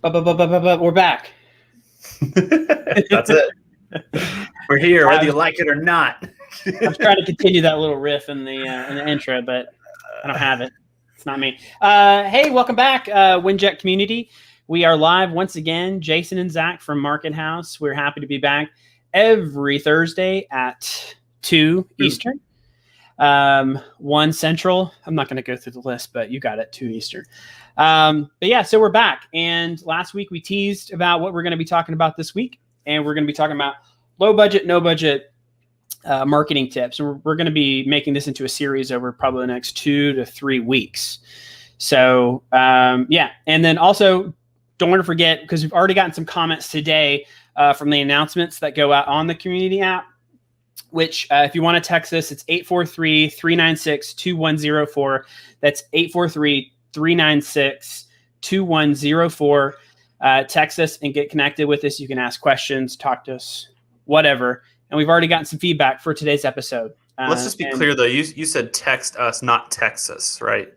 But we're back. That's it. We're here, whether you like it or not. I'm trying to continue that little riff in the intro, but I don't have it. It's not me. Hey, welcome back, Winject community. We are live once again. Jason and Zach from Market House. We're happy to be back every Thursday at 2 Eastern, 1 Central. I'm not going to go through the list, but you got it, 2 Eastern. But yeah, so we're back. And last week we teased about what we're going to be talking about this week. And we're going to be talking about low budget, no budget marketing tips. And we're going to be making this into a series over probably the next 2 to 3 weeks. So yeah. And then also don't want to forget, because we've already gotten some comments today from the announcements that go out on the community app, which if you want to text us, it's 843-396-2104. That's 843-396-2104. Text us and get connected with us. You can ask questions, talk to us, whatever. And we've already gotten some feedback for today's episode. Let's just be clear, though. You said text us, not Texas, right?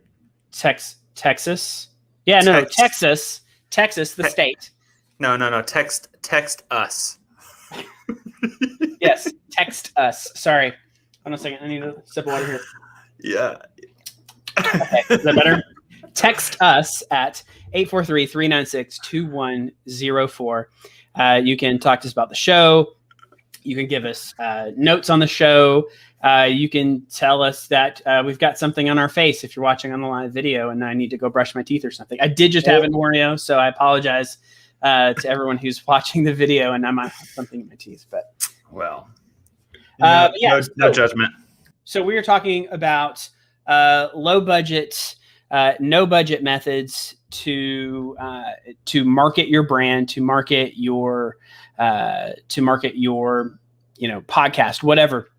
Texas? Yeah, no, Texas. Texas, the state. No. Text us. Yes, text us. Sorry. Hold on a second. I need a sip of water here. Yeah. Okay, is that better? Text us at 843-396-2104. You can talk to us about the show. You can give us notes on the show. You can tell us that we've got something on our face if you're watching on the live video and I need to go brush my teeth or something. I did just have an Oreo, so I apologize to everyone who's watching the video and I might have something in my teeth. But well, no judgment. So we are talking about low budget, no budget methods to market your brand, to market your podcast, whatever.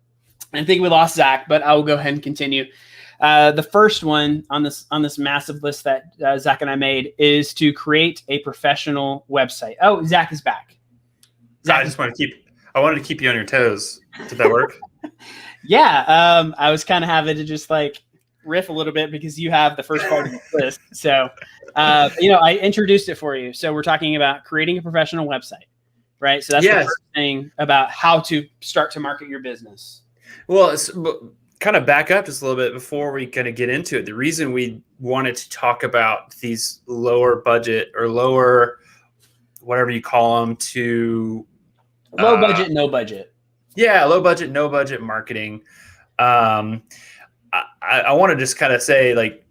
I think we lost Zach, but I will go ahead and continue. The first one on this massive list that Zach and I made is to create a professional website. Oh, Zach is back. I wanted to keep you on your toes. Did that work? Yeah. I was kind of having to just like riff a little bit because you have the first part of the list. So, I introduced it for you. So we're talking about creating a professional website, right? So that's the first thing about how to start to market your business. Well, it's kind of back up just a little bit before we kind of get into it. The reason we wanted to talk about these lower budget or lower, whatever you call them, to low budget, no budget. Yeah, low budget, no budget marketing. I want to just kind of say, like,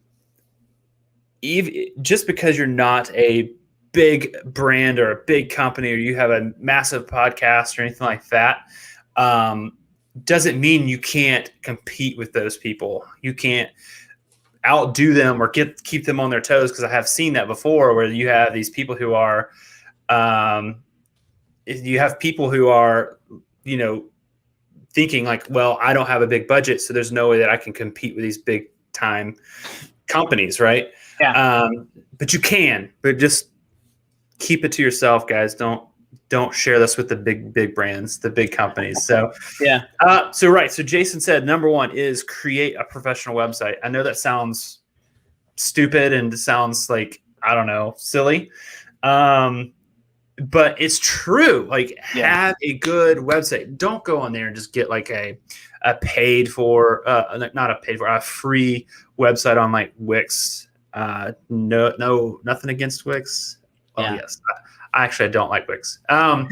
just because you're not a big brand or a big company or you have a massive podcast or anything like that, doesn't mean you can't compete with those people. You can't outdo them or keep them on their toes, because I have seen that before where you have these people who are thinking like, well, I don't have a big budget, so there's no way that I can compete with these big time companies, right? Yeah. But you can, but just keep it to yourself, guys. Don't share this with the big brands, the big companies. So yeah. So Jason said number one is create a professional website. I know that sounds stupid and sounds like, I don't know, silly. But it's true. Like, have a good website. Don't go on there and just get like a free website on like Wix. No, nothing against Wix. Well, yes. I don't like Wix. And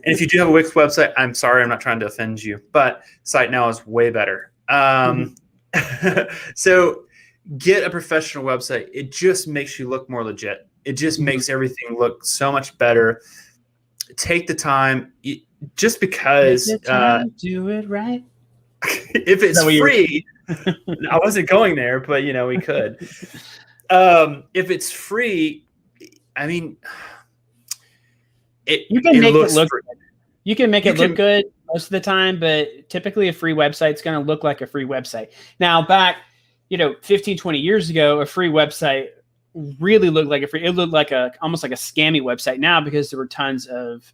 if you do have a Wix website, I'm sorry, I'm not trying to offend you, but SiteNow is way better. So get a professional website. It just makes you look more legit. It just makes everything look so much better. Take the time, just because do it right. If it's free, I wasn't going there, but we could. If it's free, I mean, you can make it look good. You can make it look good most of the time, but typically a free website is going to look like a free website. Now, back, 15, 20 years ago, a free website really looked like it looked like almost like a scammy website now, because there were tons of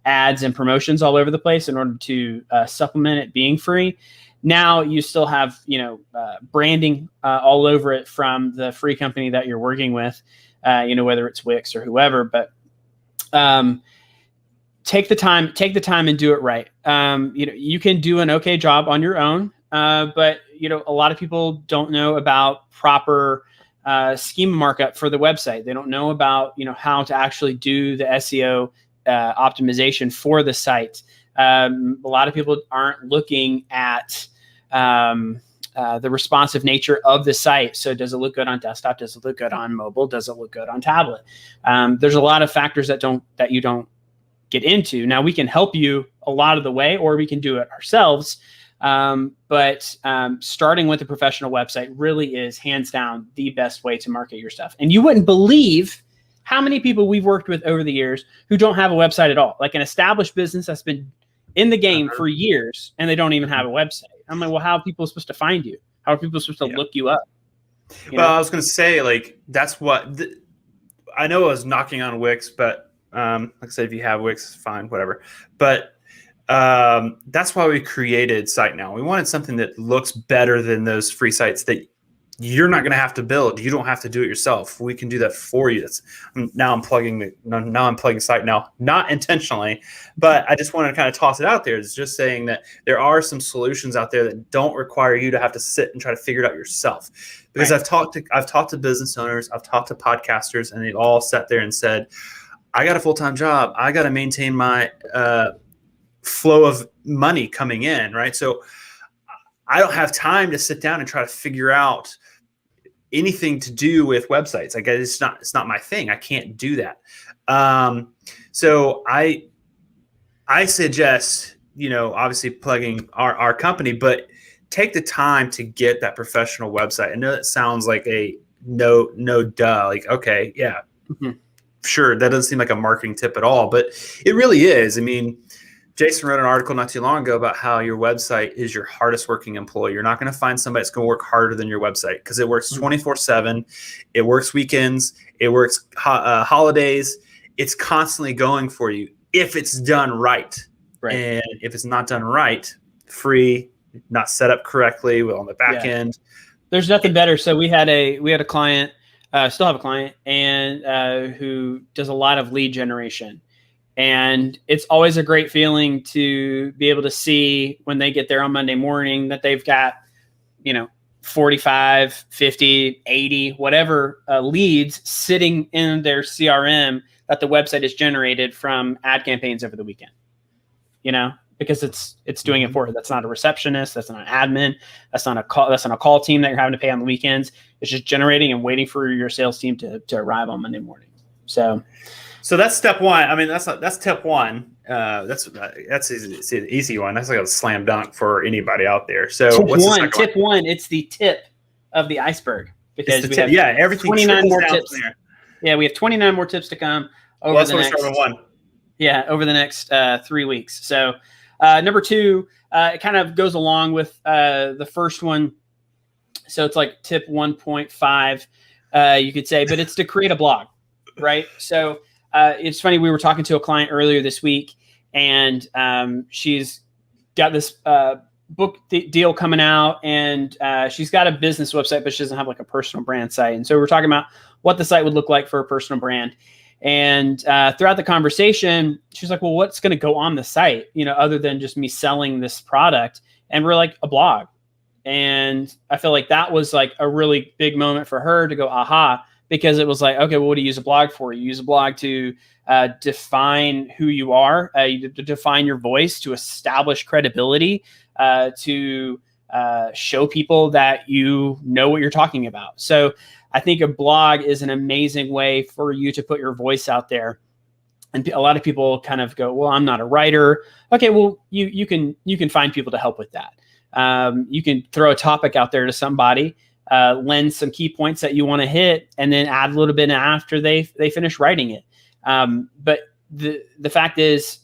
ads and promotions all over the place in order to supplement it being free. Now you still have, branding all over it from the free company that you're working with. whether it's Wix or whoever, but take the time and do it right. You can do an okay job on your own, but a lot of people don't know about proper schema markup for the website. They don't know about how to actually do the SEO optimization for the site. A lot of people aren't looking at the responsive nature of the site. So does it look good on desktop? Does it look good on mobile? Does it look good on tablet? There's a lot of factors that you don't get into. Now we can help you a lot of the way, or we can do it ourselves. But starting with a professional website really is hands down the best way to market your stuff. And you wouldn't believe how many people we've worked with over the years who don't have a website at all, like an established business that's been in the game for years and they don't even have a website. I'm like, well, how are people supposed to find you? How are people supposed to look you up? I was going to say, like, that's what I know. I was knocking on Wix, but like I said, if you have Wix, fine, whatever. But that's why we created Site Now. We wanted something that looks better than those free sites that you're not going to have to build. You don't have to do it yourself. We can do that for you. Now I'm plugging Site Now, not intentionally, but I just want to kind of toss it out there. It's just saying that there are some solutions out there that don't require you to have to sit and try to figure it out yourself. Because I've talked to business owners, I've talked to podcasters, and they've all sat there and said, I got a full-time job. I got to maintain my flow of money coming in, right? So I don't have time to sit down and try to figure out anything to do with websites. I guess it's not my thing. I can't do that. So I suggest, obviously plugging our company, but take the time to get that professional website. I know that sounds like a no duh, like, okay, yeah, sure. That doesn't seem like a marketing tip at all, but it really is. I mean, Jason wrote an article not too long ago about how your website is your hardest working employee. You're not going to find somebody that's going to work harder than your website because it works 24/7. It works weekends. It works holidays. It's constantly going for you if it's done right. And if it's not done right, free, not set up correctly on the back end. There's nothing better. So we had a client, still have a client, and who does a lot of lead generation. And it's always a great feeling to be able to see when they get there on Monday morning that they've got, 45, 50, 80, whatever leads sitting in their CRM that the website is generated from ad campaigns over the weekend, because it's doing it for you. That's not a receptionist. That's not an admin. That's not a call team that you're having to pay on the weekends. It's just generating and waiting for your sales team to arrive on Monday morning. So that's step one. I mean, that's step one. That's easy. It's an easy one. That's like a slam dunk for anybody out there. So tip one. It's the tip of the iceberg because we have everything 29 more tips. There. Yeah, we have 29 more tips to come over the next. Over the next 3 weeks. So number two, it kind of goes along with the first one. So it's like tip 1.5, you could say, but it's to create a blog, right? So it's funny. We were talking to a client earlier this week, and she's got this book deal coming out, and she's got a business website, but she doesn't have like a personal brand site. And so we're talking about what the site would look like for a personal brand. And throughout the conversation, she's like, well, what's going to go on the site, other than just me selling this product? And we're like, a blog. And I feel like that was like a really big moment for her to go, aha, because it was like, okay, well, what do you use a blog for? You use a blog to define who you are, to define your voice, to establish credibility, to show people that you know what you're talking about. So I think a blog is an amazing way for you to put your voice out there. And a lot of people kind of go, well, I'm not a writer. Okay, well, you can find people to help with that. You can throw a topic out there to somebody, lend some key points that you want to hit, and then add a little bit after they finish writing it. But the fact is,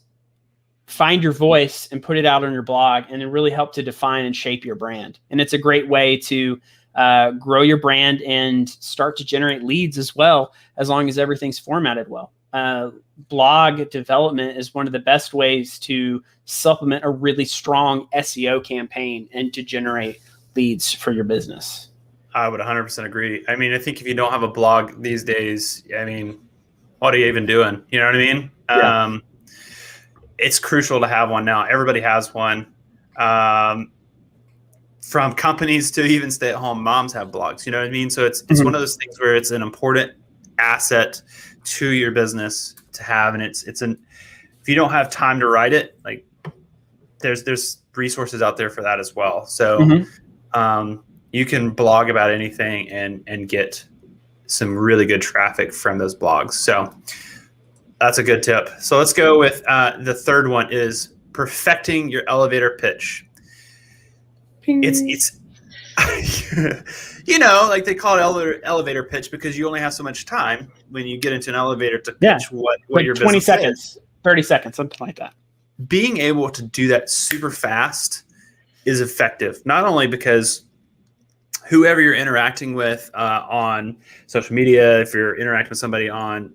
find your voice and put it out on your blog, and it really help to define and shape your brand. And it's a great way to grow your brand and start to generate leads as well, as long as everything's formatted well. Blog development is one of the best ways to supplement a really strong SEO campaign and to generate leads for your business. I would 100% agree. I mean, I think if you don't have a blog these days, I mean, what are you even doing? You know what I mean? Yeah. It's crucial to have one now. Everybody has one. From companies to even stay-at-home moms have blogs. You know what I mean? So it's one of those things where it's an important asset to your business to have, and if you don't have time to write it, like there's resources out there for that as well. So you can blog about anything and get some really good traffic from those blogs. So that's a good tip. So let's go with the third one is perfecting your elevator pitch. It's like they call it elevator pitch because you only have so much time when you get into an elevator to pitch what your 20 business seconds, is. 30 seconds, something like that. Being able to do that super fast is effective, not only because whoever you're interacting with on social media, if you're interacting with somebody on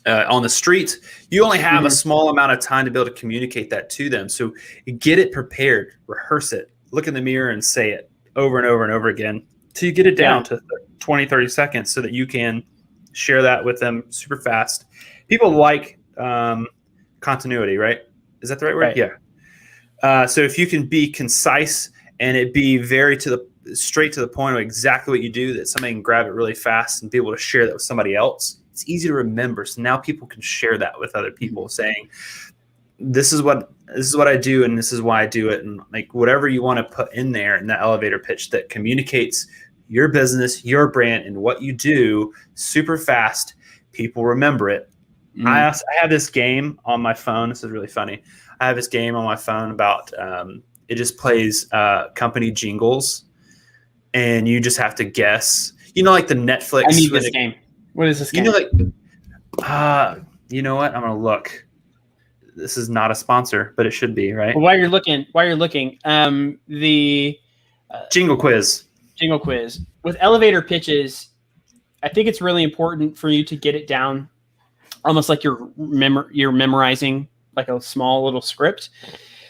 the street, you only have a small amount of time to be able to communicate that to them. So get it prepared, rehearse it, look in the mirror and say it over and over and over again till you get it down to 20, 30 seconds so that you can share that with them super fast. People like continuity, right? Is that the right word? Right. Yeah. So if you can be concise and it be very straight to the point of exactly what you do, that somebody can grab it really fast and be able to share that with somebody else, it's easy to remember. So now people can share that with other people, saying, this is what I do and this is why I do it. And like whatever you want to put in there in that elevator pitch that communicates your business, your brand, and what you do super fast, people remember it. I have this game on my phone. This is really funny. I have this game on my phone about it just plays company jingles, and you just have to guess. Like the Netflix. I need this game. What is this game? You know what? I'm gonna look. This is not a sponsor, but it should be, right? Well, while you're looking, the Jingle Quiz. Jingle Quiz with elevator pitches. I think it's really important for you to get it down, almost like you're memorizing like a small little script,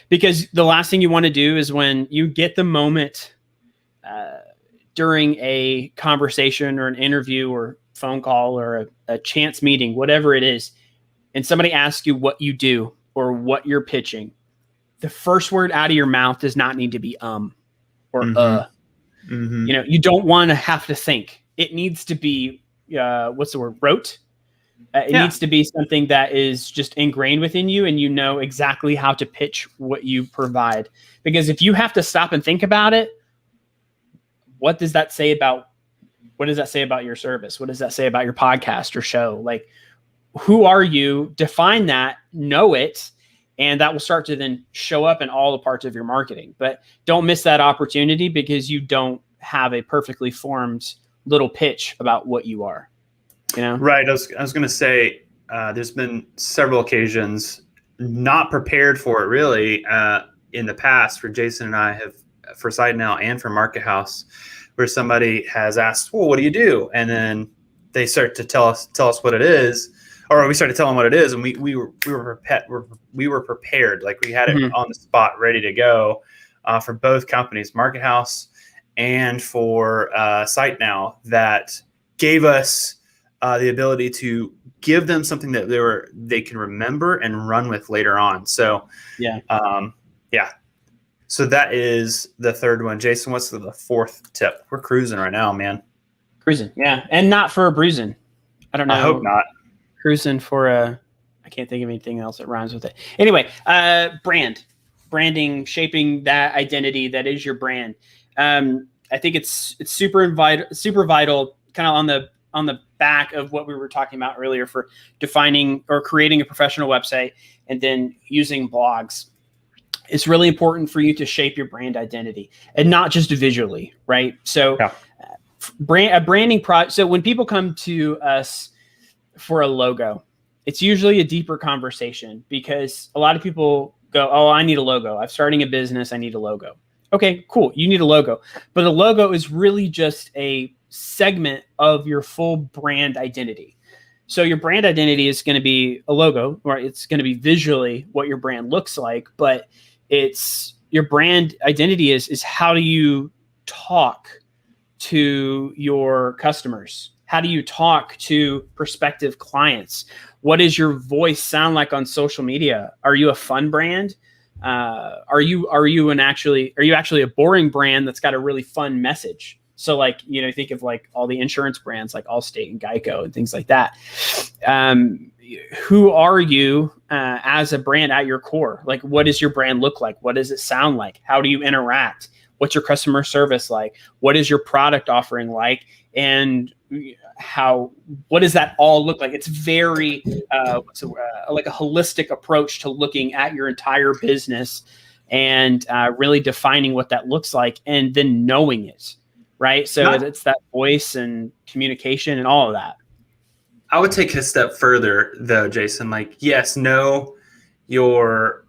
because the last thing you want to do is when you get the moment during a conversation or an interview or phone call or a chance meeting, whatever it is, and somebody asks you what you do or what you're pitching, the first word out of your mouth does not need to be or you don't want to have to think. It needs to be what's the word? Rote. It needs to be something that is just ingrained within you, and you know exactly how to pitch what you provide. Because if you have to stop and think about it, what does that say about your service? What does that say about your podcast or show? Like, who are you? Define that, know it, and that will start to then show up in all the parts of your marketing. But don't miss that opportunity because you don't have a perfectly formed little pitch about what you are. Right. I was going to say, there's been several occasions not prepared for it really in the past where Jason and I have, for Site Now and for Market House, where somebody has asked, well, what do you do? And then they start to tell us what it is, or we started telling them what it is. And we were prepared. Like we had it on the spot, ready to go for both companies, Market House and for Site Now, that gave us the ability to give them something that they can remember and run with later on. So, So that is the third one. Jason, what's the fourth tip? We're cruising right now, man. Cruising, yeah, and not for a bruising. I don't know. I hope not. Cruising for I can't think of anything else that rhymes with it. Anyway, branding, shaping that identity that is your brand. I think it's super vital, kind of on the back of what we were talking about earlier for defining or creating a professional website and then using blogs. It's really important for you to shape your brand identity and not just visually, right? So a branding project. So when people come to us for a logo, it's usually a deeper conversation because a lot of people go, oh, I need a logo. I'm starting a business. I need a logo. Okay, cool. You need a logo. But a logo is really just a segment of your full brand identity. So your brand identity is going to be a logo, or it's going to be visually what your brand looks like, but it's your brand identity is how do you talk to your customers? How do you talk to prospective clients? What does your voice sound like on social media? Are you a fun brand? Are you actually a boring brand that's got a really fun message? So like, think of like all the insurance brands like Allstate and Geico and things like that. Who are you as a brand at your core? Like, what does your brand look like? What does it sound like? How do you interact? What's your customer service like? What is your product offering like? And what does that all look like? It's very like a holistic approach to looking at your entire business and really defining what that looks like and then knowing it, right? So it's that voice and communication and all of that. I would take it a step further though, Jason. Like, yes, know your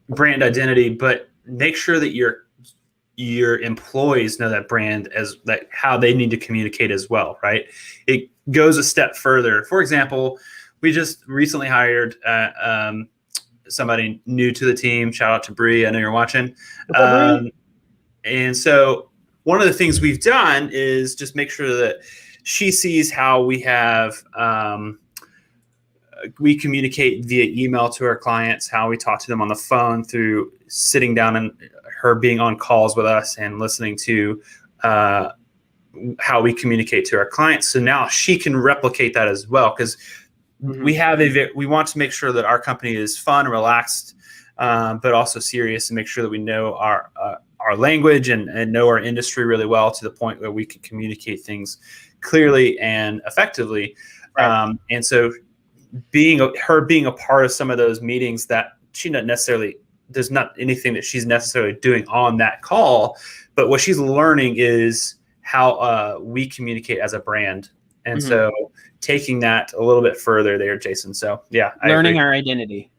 brand identity, but make sure that your employees know that brand as like how they need to communicate as well, right? It goes a step further. For example, we just recently hired somebody new to the team. Shout out to Bree. I know you're watching. And so one of the things we've done is just make sure that she sees how we have we communicate via email to our clients, how we talk to them on the phone through sitting down and her being on calls with us and listening to how we communicate to our clients. So now she can replicate that as well, because we want to make sure that our company is fun, relaxed, but also serious, and make sure that we know our language and know our industry really well to the point where we can communicate things clearly and effectively. Right. And so being a part of some of those meetings that she not necessarily, there's not anything that she's necessarily doing on that call, but what she's learning is how we communicate as a brand. And so taking that a little bit further there, Jason. So yeah. Learning our identity.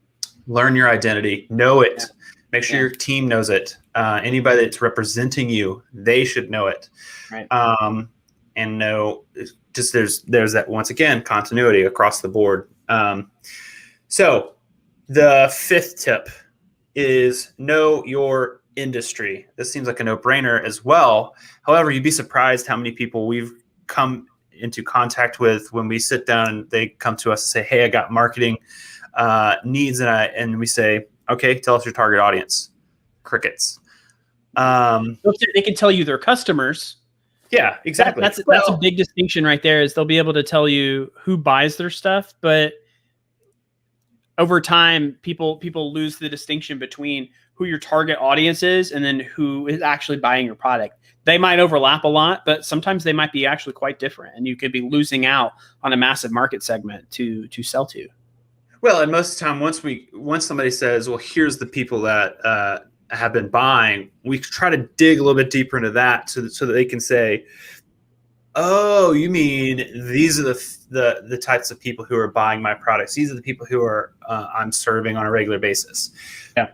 Learn your identity. Know it. Yeah. Make sure your team knows it. Anybody that's representing you, they should know it. Right. And know just there's that, once again, continuity across the board. So the fifth tip is know your industry. This seems like a no-brainer as well. However, you'd be surprised how many people we've come into contact with when we sit down and they come to us and say, hey, I got marketing needs. And we say, okay, tell us your target audience. Crickets. They can tell you their customers. Yeah, exactly. That's a big distinction right there, is they'll be able to tell you who buys their stuff, but over time, people lose the distinction between who your target audience is and then who is actually buying your product. They might overlap a lot, but sometimes they might be actually quite different, and you could be losing out on a massive market segment to sell to. Well, and most of the time, once somebody says, well, here's the people that have been buying, we try to dig a little bit deeper into that so that they can say, oh, you mean these are the types of people who are buying my products. These are the people who are I'm serving on a regular basis. Yeah,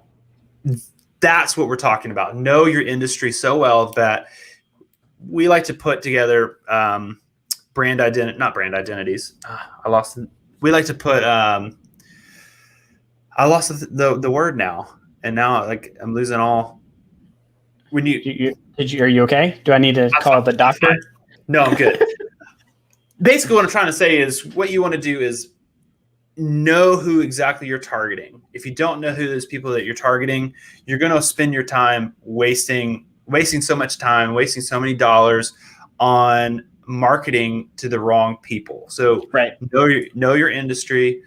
that's what we're talking about. Know your industry so well that we like to put together not brand identities. We like to put I lost the word now, and now like I'm losing all. When are you okay? Do I need to call the doctor? No, I'm good. Basically, what I'm trying to say is what you want to do is know who exactly you're targeting. If you don't know who those people that you're targeting, you're going to spend your time wasting so much time, wasting so many dollars on marketing to the wrong people. So know your industry.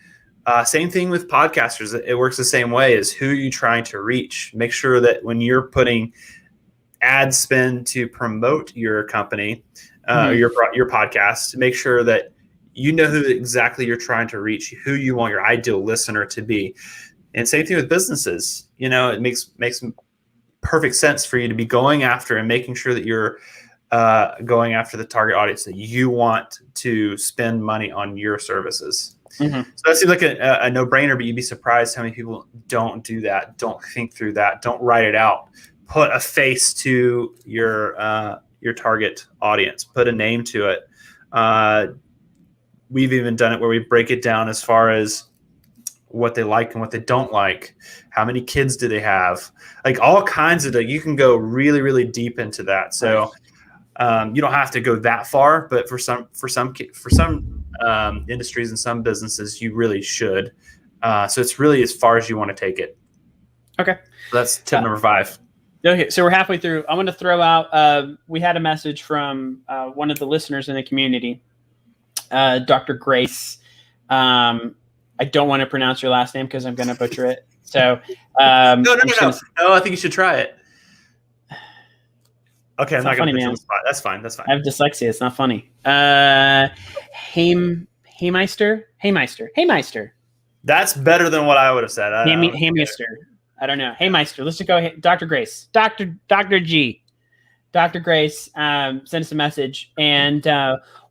Same thing with podcasters. It works the same way. Is who are you trying to reach? Make sure that when you're putting ad spend to promote your company, your podcast, make sure that you know who exactly you're trying to reach, who you want your ideal listener to be. And same thing with businesses. It makes perfect sense for you to be going after and making sure that you're going after the target audience that you want to spend money on your services. So that seems like a no-brainer, but you'd be surprised how many people don't do that, don't think through that, don't write it out. Put a face to your target audience. Put a name to it. We've even done it where we break it down as far as what they like and what they don't like. How many kids do they have? Like all kinds of you can go really, really deep into that. So you don't have to go that far, but for some industries and some businesses, you really should. So it's really as far as you want to take it. Okay. So that's tip number 5. Okay, so we're halfway through. I want to throw out, we had a message from one of the listeners in the community, Dr. Grace. I don't want to pronounce your last name because I'm going to butcher it. So no, I think you should try it. Okay, I'm not going to put you on the spot. That's fine. I have dyslexia. It's not funny. Haymeister. That's better than what I would have said. Haymeister. I don't know. Haymeister. Let's just go ahead. Dr. Grace. Dr. G. Dr. Grace sent us a message, and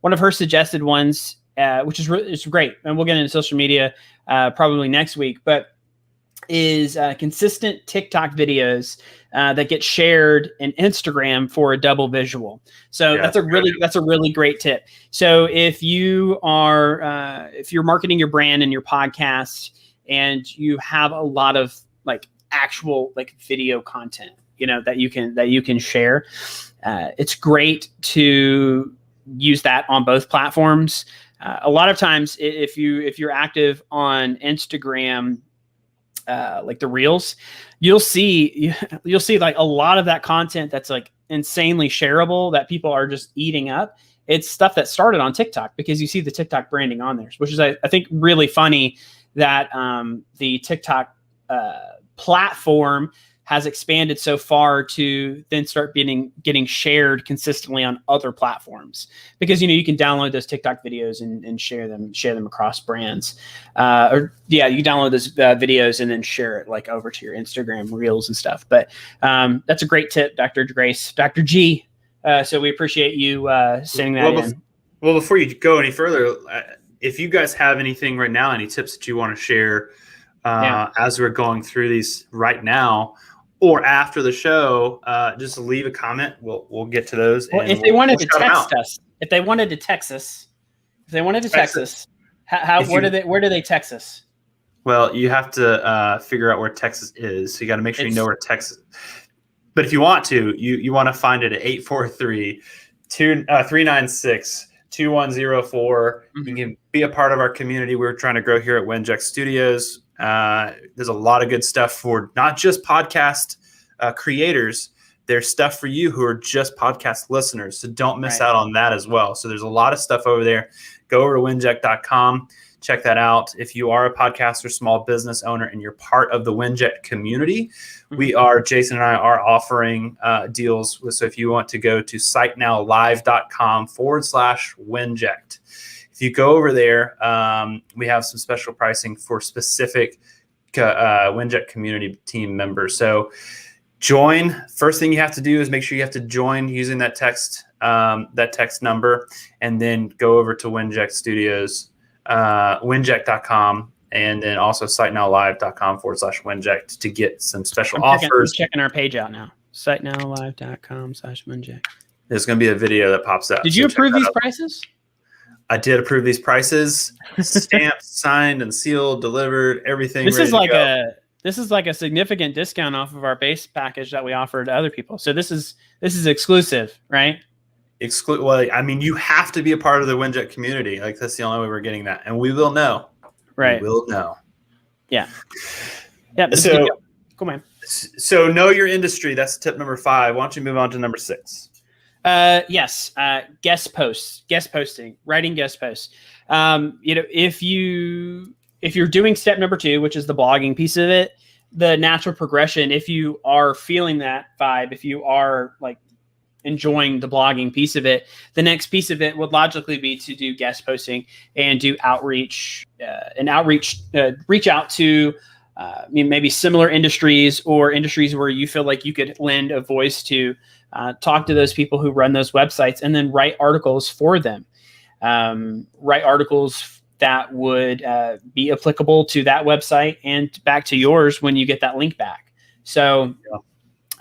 one of her suggested ones, which is great, and we'll get into social media probably next week, but is consistent TikTok videos that get shared in Instagram for a double visual. So that's a really great tip. So if you are if you're marketing your brand and your podcast, and you have a lot of like actual like video content, that you can share, it's great to use that on both platforms. A lot of times, if you're active on Instagram, like the Reels, you'll see like a lot of that content that's like insanely shareable that people are just eating up. It's stuff that started on TikTok because you see the TikTok branding on there, which is I think really funny that the TikTok platform has expanded so far to then start getting shared consistently on other platforms, because you can download those TikTok videos and share them across brands, you download those videos and then share it like over to your Instagram Reels and stuff. But that's a great tip, Dr. Grace, Dr. G. So we appreciate you sending that in. Well, before you go any further, if you guys have anything right now, any tips that you want to share as we're going through these right now, or after the show, just leave a comment. We'll get to those. Well, if they wanted to text us, where do they text us? Well, you have to figure out where Texas is. So you got to make sure you know where Texas. But if you want to, you want to find it at 843-396-2104. You can be a part of our community. We're trying to grow here at Winject Studios. There's a lot of good stuff for not just podcast creators. There's stuff for you who are just podcast listeners. So don't miss out on that as well. So there's a lot of stuff over there. Go over to winject.com. Check that out. If you are a podcaster, small business owner, and you're part of the Winject community, Jason and I are offering deals. So if you want to go to sitenowlive.com/Winject. If you go over there, we have some special pricing for specific Winject community team members. So join. First thing you have to do is make sure you have to join using that text number, and then go over to Winject Studios, winject.com, and then also sitenowlive.com/Winject to get some special offers. I'm checking our page out now. sitenowlive.com/Winject. There's going to be a video that pops up. Did you approve these prices? I did approve these prices, stamped, signed, and sealed, delivered, everything. This is like a significant discount off of our base package that we offer to other people. So this is exclusive, right? Well, I mean, you have to be a part of the Winject community. Like that's the only way we're getting that, and we will know. Right. We will know. Yeah. So cool, man. So know your industry. That's tip number 5. Why don't you move on to number 6? Yes. Guest posting, writing guest posts. If you're doing step number 2, which is the blogging piece of it, the natural progression, if you are feeling that vibe, if you are like enjoying the blogging piece of it, the next piece of it would logically be to do guest posting and do outreach, reach out to maybe similar industries or industries where you feel like you could lend a voice to, talk to those people who run those websites, and then write articles for them. Write articles that would be applicable to that website and back to yours when you get that link back. So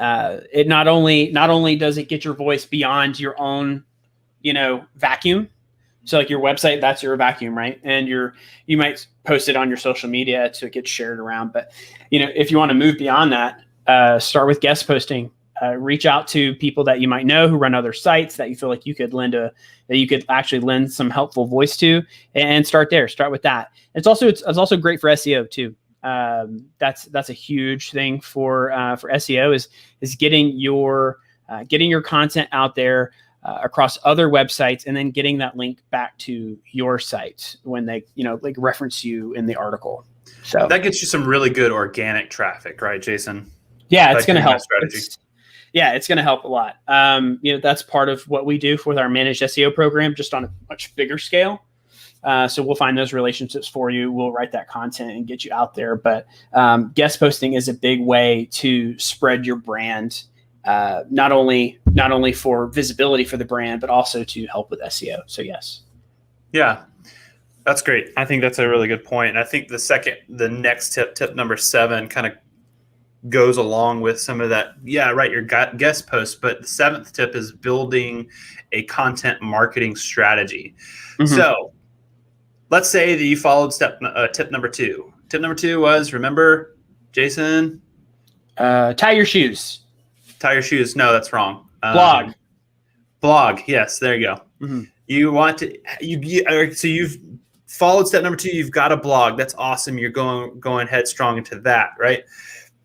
it not only does it get your voice beyond your own, vacuum, So like your website, that's your vacuum, right? And you might post it on your social media so it gets shared around. But if you want to move beyond that, start with guest posting. Reach out to people that you might know who run other sites that you feel like you could actually lend some helpful voice to, and start there. Start with that. It's also great for SEO too. That's a huge thing for SEO is getting your content out there across other websites, and then getting that link back to your site when they like reference you in the article. So that gets you some really good organic traffic, right, Jason? Yeah, it's going to help. It's going to help a lot. That's part of what we do with our managed SEO program, just on a much bigger scale. So we'll find those relationships for you. We'll write that content and get you out there. But guest posting is a big way to spread your brand, not only for visibility for the brand, but also to help with SEO. So yes. Yeah, that's great. I think that's a really good point. And I think the next tip number 7, kind of goes along with some of that. Yeah, right. Your guest post. But the 7th tip is building a content marketing strategy. Mm-hmm. So let's say that you followed tip number 2. Tip number 2 was, remember, Jason? Tie your shoes. Tie your shoes. No, that's wrong. Blog. Yes, there you go. Mm-hmm. You want to, so you've followed step number 2. You've got a blog. That's awesome. You're going headstrong into that, right?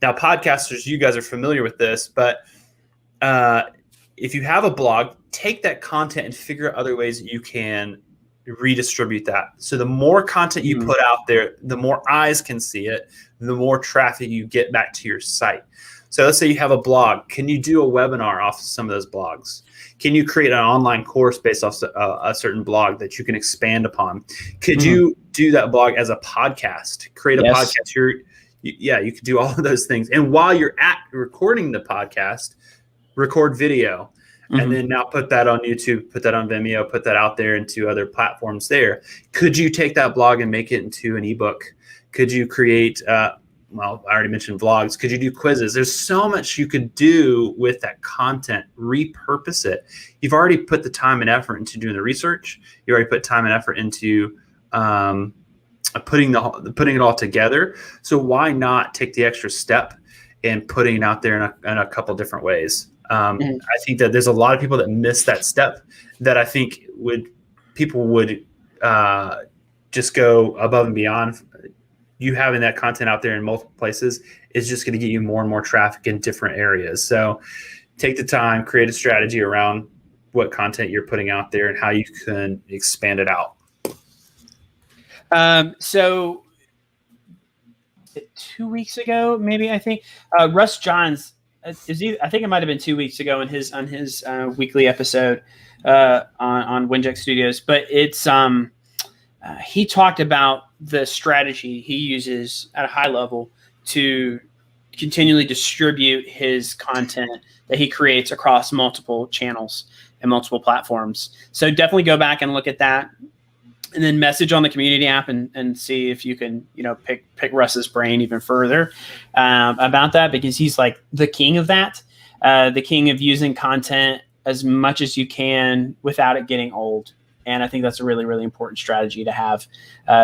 Now, podcasters, you guys are familiar with this, but if you have a blog, take that content and figure out other ways that you can redistribute that. So the more content you put out there, the more eyes can see it, the more traffic you get back to your site. So let's say you have a blog. Can you do a webinar off of some of those blogs? Can you create an online course based off a certain blog that you can expand upon? Could you do that blog as a podcast? Create a podcast. You could do all of those things. And while you're recording the podcast, record video. And then now put that on YouTube, put that on Vimeo, put that out there into other platforms there. Could you take that blog and make it into an ebook? Could you create, I already mentioned vlogs. Could you do quizzes? There's so much you could do with that content, repurpose it. You've already put the time and effort into doing the research. You already put time and effort into putting it all together. So why not take the extra step and putting it out there in a couple different ways? I think that there's a lot of people that miss that step that I think people would just go above and beyond. You having that content out there in multiple places is just going to get you more and more traffic in different areas. So take the time, create a strategy around what content you're putting out there and how you can expand it out. So 2 weeks ago, maybe, I think Russ Johns, I think it might have been 2 weeks ago on his weekly episode on Winject Studios, but it's he talked about the strategy he uses at a high level to continually distribute his content that he creates across multiple channels and multiple platforms. So definitely go back and look at that, and then message on the community app and see if you can, pick Russ's brain even further about that, because he's like the king of that, the king of using content as much as you can without it getting old. And I think that's a really, really important strategy to have,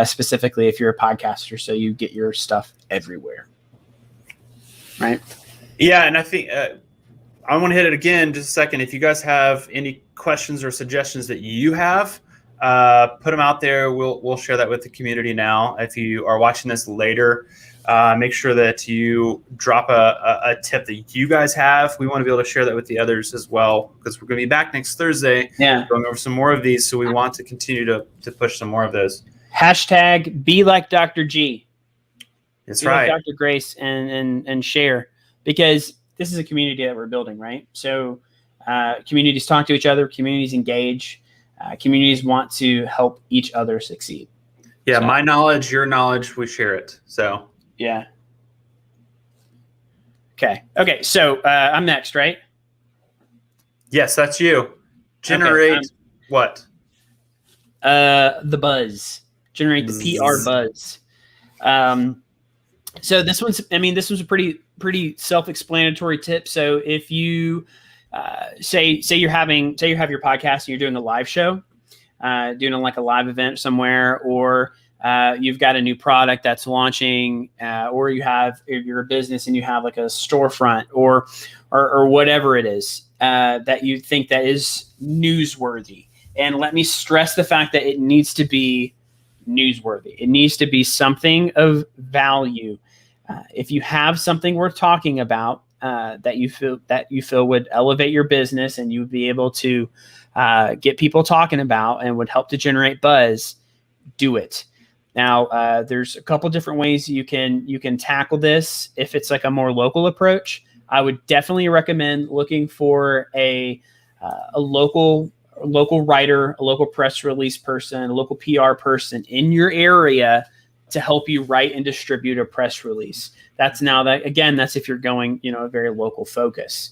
specifically if you're a podcaster, so you get your stuff everywhere. Right? Yeah, and I think I want to hit it again just a second. If you guys have any questions or suggestions that you have, put them out there. We'll share that with the community now. If you are watching this later, make sure that you drop a tip that you guys have. We want to be able to share that with the others as well, because we're going to be back next Thursday going over some more of these. So we want to continue to push some more of those. Hashtag be like Dr. G. That's be right. Like Dr. Grace and share, because this is a community that we're building, right? So communities talk to each other, communities engage. Communities want to help each other succeed. Yeah, so, my knowledge, your knowledge, we share it. So yeah. Okay. So I'm next, right? Yes, that's you. Generate what? The buzz. Generate the PR buzz. So this one's a pretty self-explanatory tip. So if you say you have your podcast and you're doing a live show, doing like a live event somewhere, or you've got a new product that's launching, or you're a business and you have like a storefront or whatever it is that you think that is newsworthy. And let me stress the fact that it needs to be newsworthy. It needs to be something of value. If you have something worth talking about that you feel would elevate your business and you would be able to get people talking about and would help to generate buzz, do it. Now, there's a couple different ways you can tackle this. If it's like a more local approach, I would definitely recommend looking for a local writer, a local press release person, a local PR person in your area to help you write and distribute a press release. That's if you're going, a very local focus.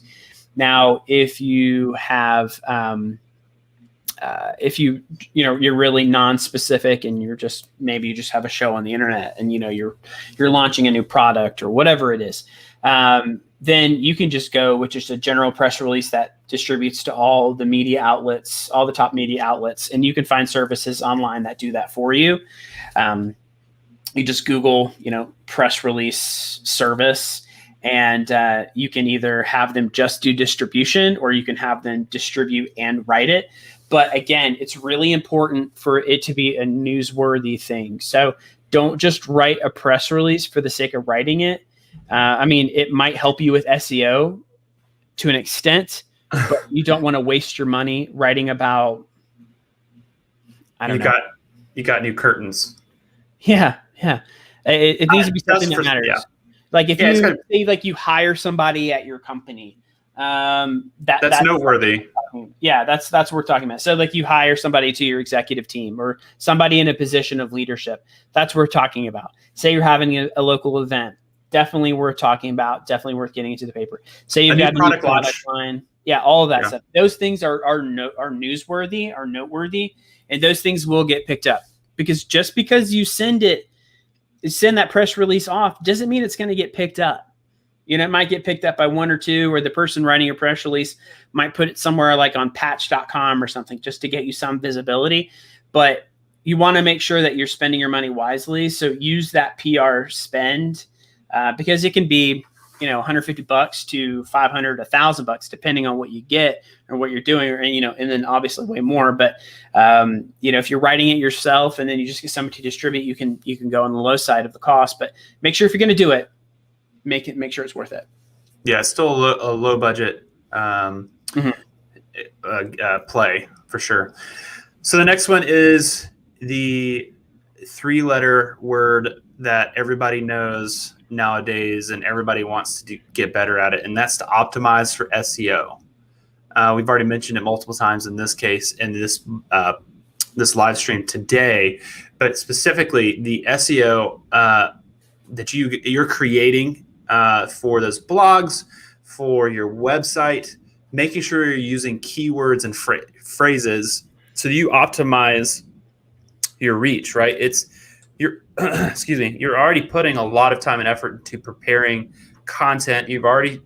Now, if you have, you're really non-specific and you just have a show on the internet and, you're launching a new product or whatever it is, then you can just go with just a general press release that distributes to all the media outlets, all the top media outlets. And you can find services online that do that for you. You just Google, press release service, and you can either have them just do distribution or you can have them distribute and write it. But again, it's really important for it to be a newsworthy thing. So don't just write a press release for the sake of writing it. It might help you with SEO to an extent, but you don't want to waste your money writing about, You got new curtains. Yeah. It needs to be something that matters. Yeah. Like if you say like you hire somebody at your company, that's noteworthy. Yeah, that's what we're talking about. So like you hire somebody to your executive team or somebody in a position of leadership. That's what we're talking about. Say you're having a local event. Definitely worth talking about. Definitely worth getting into the paper. Say you've got a new product line. Yeah, all of that stuff. Those things are newsworthy, are noteworthy, and those things will get picked up. Because just because you send that press release off doesn't mean it's going to get picked up. It might get picked up by one or two, or the person writing your press release might put it somewhere like on patch.com or something just to get you some visibility. But you want to make sure that you're spending your money wisely. So use that PR spend because it can be, $150 to $500, $1,000, depending on what you get or what you're doing, and then obviously way more. But if you're writing it yourself and then you just get somebody to distribute, you can go on the low side of the cost. But make sure if you're going to do it, make sure it's worth it. Yeah, it's still a low budget play for sure. So the next one is the 3-letter word that everybody knows nowadays and everybody wants to get better at it, and that's to optimize for SEO. We've already mentioned it multiple times in this case in this live stream today, but specifically the SEO that you're creating for those blogs, for your website, making sure you're using keywords and phrases so you optimize your reach, right? You're already putting a lot of time and effort into preparing content. You've already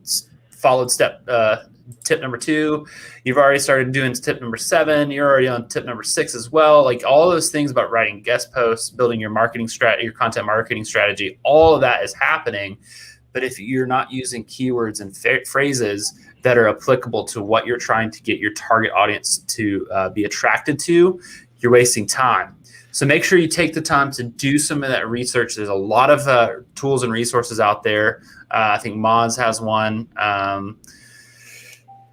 followed tip number 2. You've already started doing tip number 7. You're already on tip number 6 as well. Like all those things about writing guest posts, building your marketing strategy, your content marketing strategy, all of that is happening. But if you're not using keywords and phrases that are applicable to what you're trying to get your target audience to be attracted to, you're wasting time. So make sure you take the time to do some of that research. There's a lot of tools and resources out there. I think Moz has one.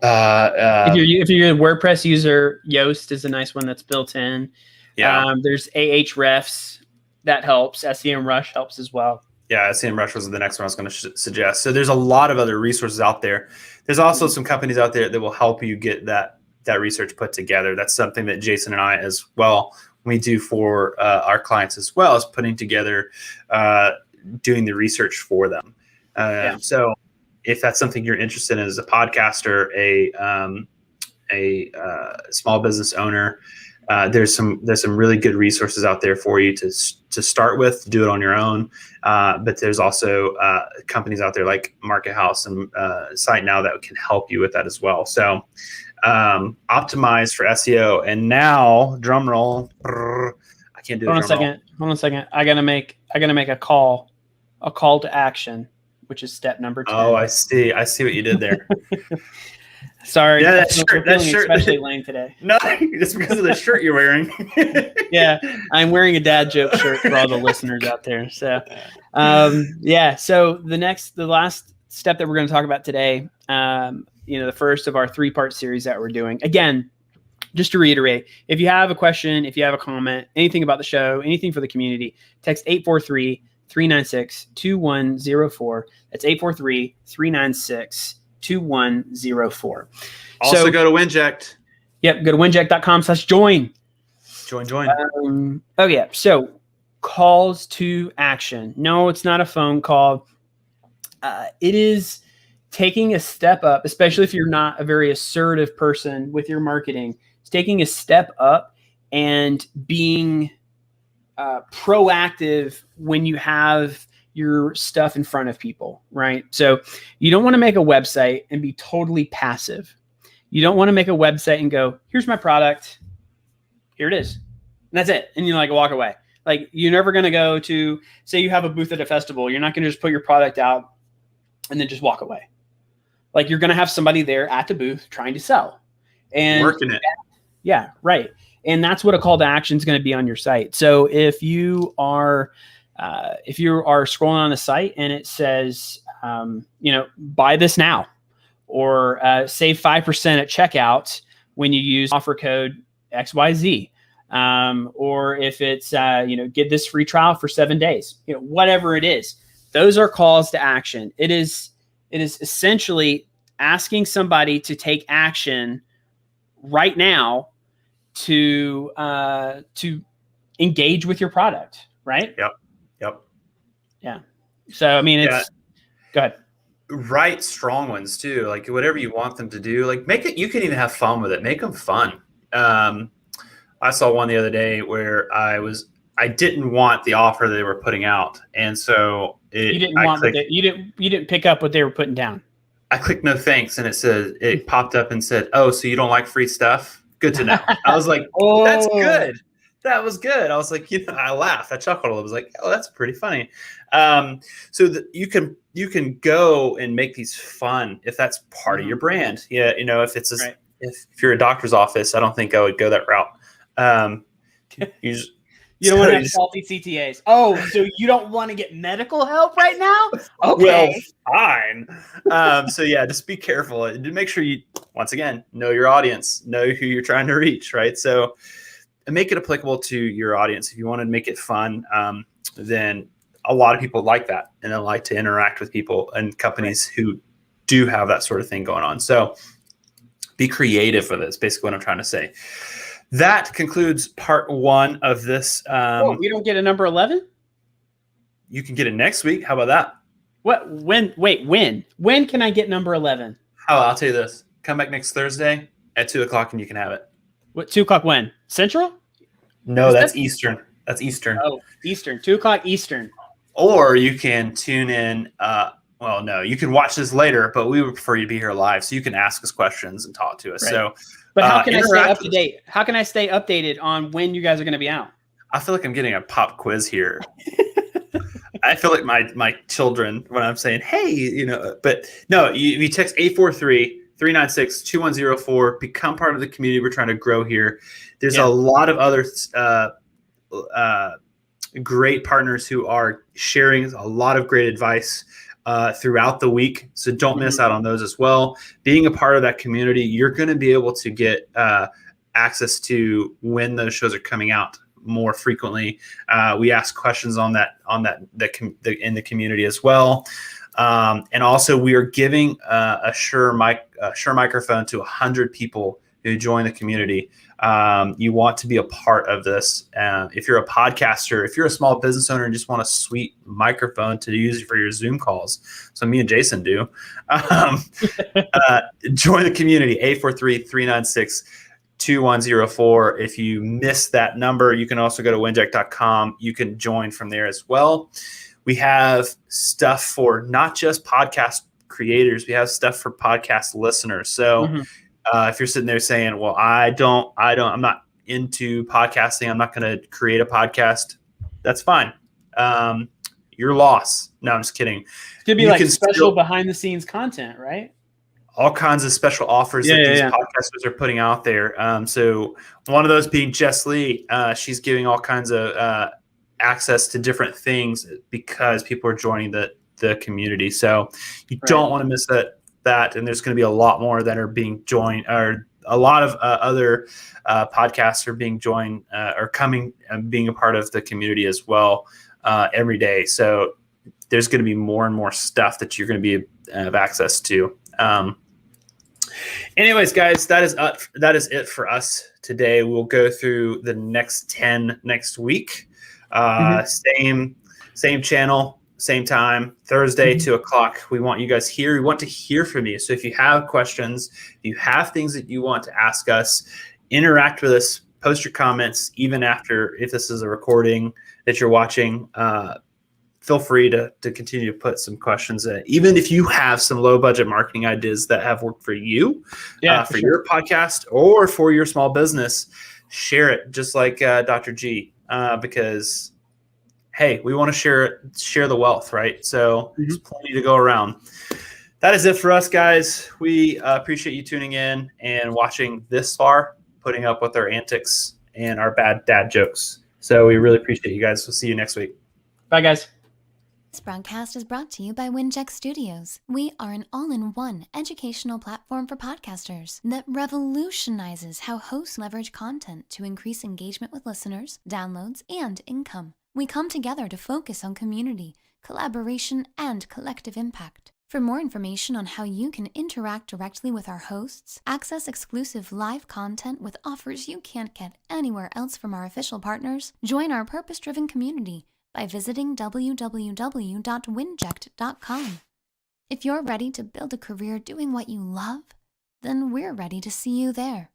If you're a WordPress user, Yoast is a nice one that's built in. Yeah. There's Ahrefs that helps. SEMrush helps as well. Yeah, SEMrush was the next one I was going to suggest. So there's a lot of other resources out there. There's also some companies out there that will help you get that research put together. That's something that Jason and I as well, we do for our clients as well, as putting together, doing the research for them. So if that's something you're interested in as a podcaster, a small business owner, There's some really good resources out there for you to start with, to do it on your own. But there's also companies out there like Market House and Site Now that can help you with that as well. So optimize for SEO. And now, drum roll. I can't do it. Hold on a second. I gotta make a call to action, which is step number 10. Oh, I see what you did there. Sorry. Yeah, that shirt especially lame today. No, it's because of the shirt you're wearing. Yeah, I'm wearing a dad joke shirt for all the listeners out there. So, So the last step that we're going to talk about today, the first of our 3-part series that we're doing. Again, just to reiterate, if you have a question, if you have a comment, anything about the show, anything for the community, text 843-396-2104. That's 843-396-2104. Also go to Winject. Yep, go to winject.com/join. Join. So calls to action. No, it's not a phone call. It is taking a step up, especially if you're not a very assertive person with your marketing. It's taking a step up and being proactive when you have your stuff in front of people, right? So you don't want to make a website and be totally passive. You don't want to make a website and go, here's my product. Here it is. And that's it. And you walk away. Like, you're never going to go to, say you have a booth at a festival. You're not going to just put your product out and then just walk away. Like, you're going to have somebody there at the booth trying to sell. And working it. Yeah, right. And that's what a call to action is going to be on your site. So if you are scrolling on the site and it says, buy this now, or save 5% at checkout when you use offer code XYZ, or if it's get this free trial for 7 days, whatever it is, those are calls to action. It is essentially asking somebody to take action right now to engage with your product, right? Yep. Yeah. So, go ahead. Write strong ones too. Like, whatever you want them to do, like, make it, you can even have fun with it. Make them fun. I saw one the other day where I didn't want the offer they were putting out. And so you didn't pick up what they were putting down. I clicked no thanks, and it popped up and said, "Oh, so you don't like free stuff? Good to know." I was like, "Oh, that's good. That was good." I was like, I laughed. I chuckled. I was like, "Oh, that's pretty funny." So that you can go and make these fun if that's part of your brand. Yeah, if it's right. if you're a doctor's office, I don't think I would go that route. You don't want to have faulty CTAs. Oh, so you don't want to get medical help right now? Okay. Well, fine. Just be careful. Make sure you, once again, know your audience, know who you're trying to reach, right? So make it applicable to your audience. If you want to make it fun, then a lot of people like that, and they like to interact with people and companies who do have that sort of thing going on. So be creative with it. That's basically what I'm trying to say. That concludes part 1 of this. We don't get a number 11? You can get it next week. How about that? What? When? Wait, when? When can I get number 11? Oh, I'll tell you this. Come back next Thursday at 2:00 and you can have it. What, 2:00 when? Central? No, that's Eastern. That's Eastern. Oh, Eastern. 2:00 Eastern. Or you can tune in. No, you can watch this later, but we would prefer you to be here live so you can ask us questions and talk to us. Right. So, but how can I stay up to date? How can I stay updated on when you guys are going to be out? I feel like I'm getting a pop quiz here. I feel like my children when I'm saying, hey, but no, you text 843-396-2104, become part of the community. We're trying to grow here. There's a lot of other great partners who are sharing a lot of great advice throughout the week. So don't miss out on those as well. Being a part of that community, you're going to be able to get access to when those shows are coming out more frequently. We ask questions on that in the community as well. And also we are giving a 𝗓𝗏 microphone to 100 people who join the community. You want to be a part of this. If you're a podcaster, if you're a small business owner and just want a sweet microphone to use for your Zoom calls, so me and Jason do, join the community, 843-396 𝗚𝗜𝗩𝗘𝗧. If you miss that number, you can also go to winject.com. You can join from there as well. We have stuff for not just podcast creators. We have stuff for podcast listeners. So if you're sitting there saying, well, I'm not into podcasting, I'm not going to create a podcast, that's fine. Your loss. No, I'm just kidding. It's going to be like special behind the scenes content, right? All kinds of special offers that these podcasters are putting out there. So one of those being Jess Lee. She's giving all kinds of access to different things because people are joining the community. So you don't want to miss that. And there's going to be a lot more that are being joined, or a lot of other podcasts are being joined or coming and being a part of the community as well every day. So there's going to be more and more stuff that you're going to be have access to. Anyways, guys, that is it for us today. We'll go through the next 10 next week. Same channel, same time, Thursday, 2:00. We want you guys here. We want to hear from you. So if you have questions, if you have things that you want to ask us, interact with us, post your comments, even after, if this is a recording that you're watching, feel free to continue to put some questions in. Even if you have some low budget marketing ideas that have worked for you, for your podcast or for your small business, share it just like Dr. G, because, hey, we want to share the wealth, right? So there's plenty to go around. That is it for us, guys. We appreciate you tuning in and watching this far, putting up with our antics and our bad dad jokes. So we really appreciate you guys. We'll see you next week. Bye, guys. This broadcast is brought to you by Winject Studios. We are an all-in-one educational platform for podcasters that revolutionizes how hosts leverage content to increase engagement with listeners, downloads, and income. We come together to focus on community, collaboration, and collective impact. For more information on how you can interact directly with our hosts, access exclusive live content with offers you can't get anywhere else from our official partners, join our purpose-driven community by visiting www.winject.com. If you're ready to build a career doing what you love, then we're ready to see you there.